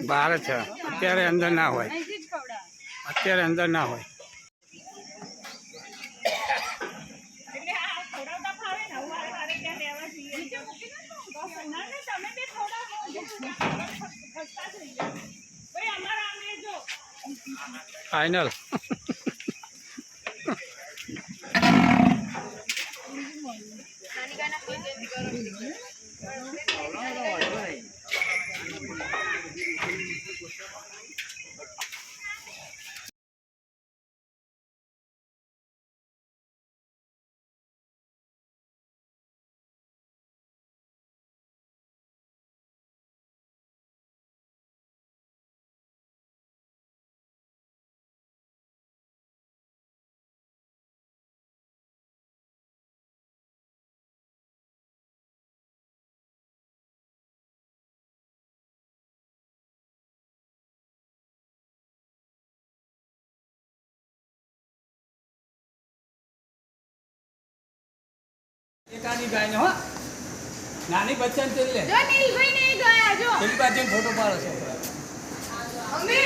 બહાર છે અત્યારે અંદર ના હોય અત્યારે અંદર ના હોય ફાઇનલ एकानी गाय ने हो नानी बच्चा ने चल ले जो नील भाई नहीं गया जो एक बार जन फोटो पाड़ो छोकरा मम्मी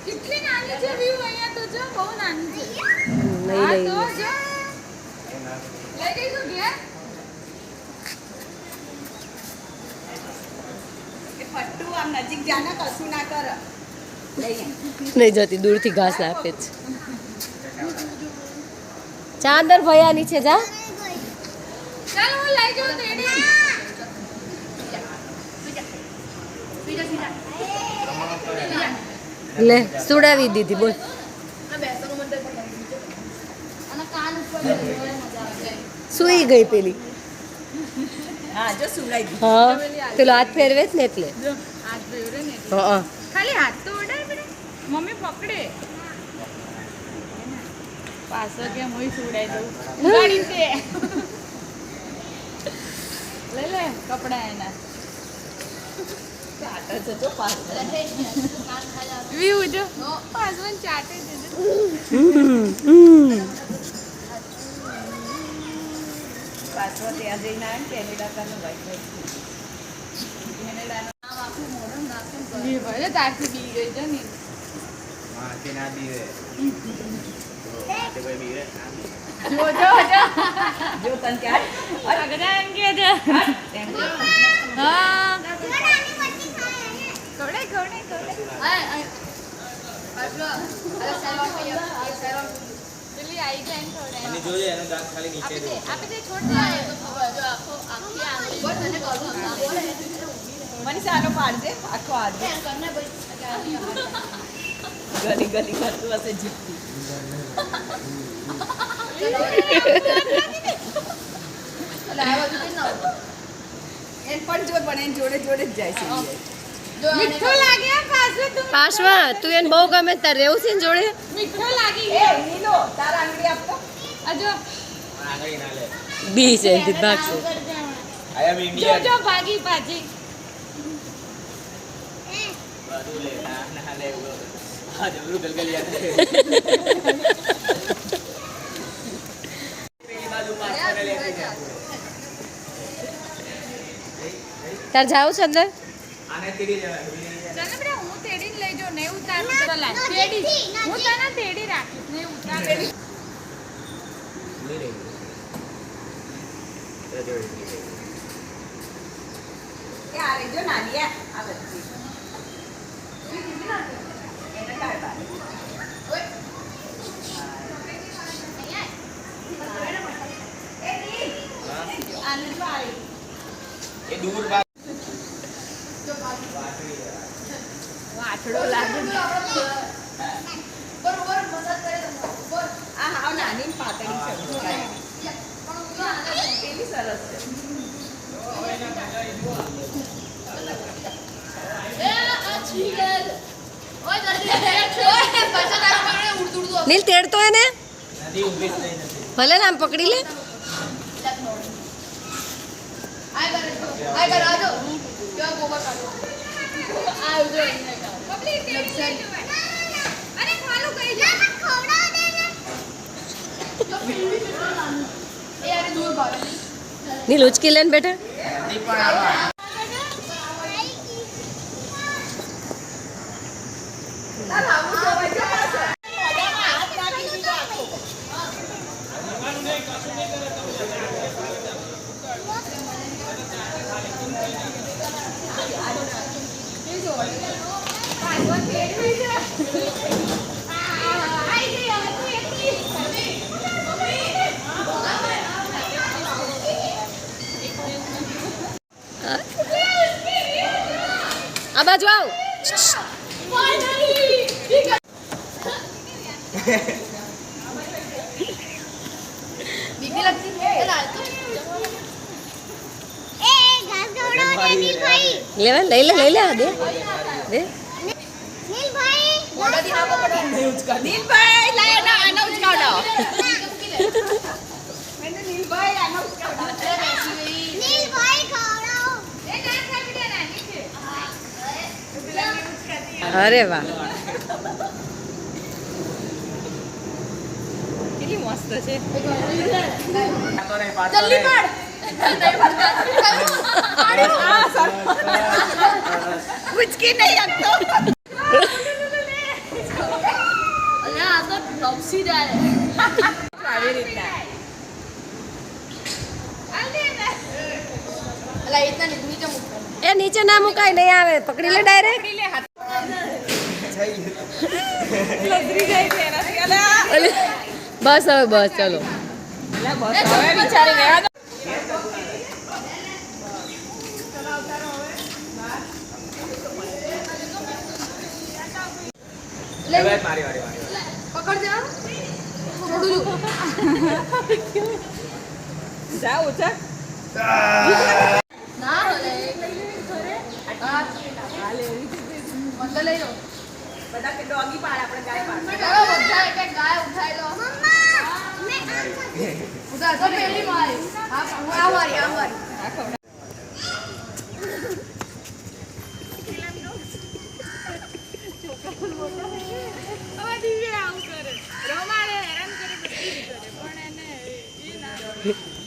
कितनी नानी છે વ્યૂ અહીંયા તો જો બહુ નાની છે નહીં નહીં તો જો લઈ ગઈ તો ગયા નજીક જાના કશું ના કર નહીં જતી દૂરથી ઘાસ આપે છે ચાંદર ભયા નીચે જા ચાલ હું લઈ જાઉં તેડી લે સુડાવી દીધી બોલ સુઈ ગઈ પેલી હા જો સુલાઈ ગઈ હા પેલો હાથ ફેરવે જ ને એટલે હાથ ફેરવે ને હા ખાલી હાથ તો ઉડાય બેટા મમ્મી પકડે પાછો કેમ હોય સુડાઈ દઉં ઉડાડી દે લે કપડા એના ચાટે છે જો પાછો વ્યૂ જો પાછો ચાટે છે પાછો ત્યાં જઈને આવે કેનેડા કાનો ભાઈ કેનેડાનું નામ આખું મોઢું નાખું કરે ભલે તારથી બી ગઈ છે ને માં કે ના બીવે તે કોઈ બીવે જો તન ક્યાં અરે ગજાન કે છે હા નાની મચ્છી ખાય કોડે આ પાછો અરે સેલવાન પે સેલવાન પેલી આઈ જાય થોડે અને જોઈએ એનો દાંત ખાલી નીચે દે આપે દે છોડ દે જો આખો આખી આંગળી બોલ તને કરું બોલે મને સાનો પાડજે આખો આદે કરને ભાઈ ગલી ગલી કરતું હશે જીપતી લાવા દીધે ન એન પણ જો પણ એન જોડે જોડે જ જાય છે મીઠો લાગે પાછો તું પાછવા તું એને બહુ ગમે તાર રેવું છે જોડે મીઠો લાગી એ નીલો તાર આંગળી આપતો આજો આંગળી ના લે બી છે ભાગ છે આઈ એમ ઇન્ડિયન જો ભાગી પાછી બાદુ લે ના લે આ જબરું ગલગલિયા પેલી બાજુ પાસ કરે લે તાર જાવ છે અંદર આને તેડી જવાય ચાલ બેટા હું તેડીને લઈ જાઉં નહીં ઉતારું તો લાય તેડી હું તને તેડી રાખીશ નહીં ઉતાર યાર જો નાની આ બચ્ચી એને કાઢવા એ દૂર બાદ વાછડો લાગે બરોબર મદદ કરે તો આ હાવ નાની પાતળી છે કેવી સરસ છે નીલ તેડતો એને નદી ઊભી જ થઈ નથી ભલે ને આમ પકડી લે નીલ ઉચકી લે ને બેટા નદી પણ આવા આ બાજુ આવ બીબી લગતી છે લેવા લઈ લે દે દે નીલભાઈ લાય ના આનો ઉચકાવડો મેને નીલભાઈ આનો ઉચકાવડો અરે વાહ કેટલી મસ્ત છે જલ્દી પડ ઉચકી નહીં શકતો અરે આ તો લપસી જાય આવી રીતના અલા ઇતના નીચે મૂકો એ નીચે ના મુકાય નહીં આવે પકડી લે ડાયરેક્ટ લધરી જાય છે એનાથી અલા બસ હવે બસ ચલો બસ હવે વિચારી લેવા દો લે ભાઈ મારી વારી પકડ જા છોડું જા ઉચક ના ભલે ઘરે આ લે મત લઈ લો બધા કે ડોગી પાડ આપણે ગાય પાડ ચાલો બધા એક એક ગાય ઉઠાઈ લો મમ્મા મેં ઉધર તો પેલી મારી આ મારી હવે દીવી આવું કરે રમાડે હેરાન કરે બધી કરે પણ એને ઈ ના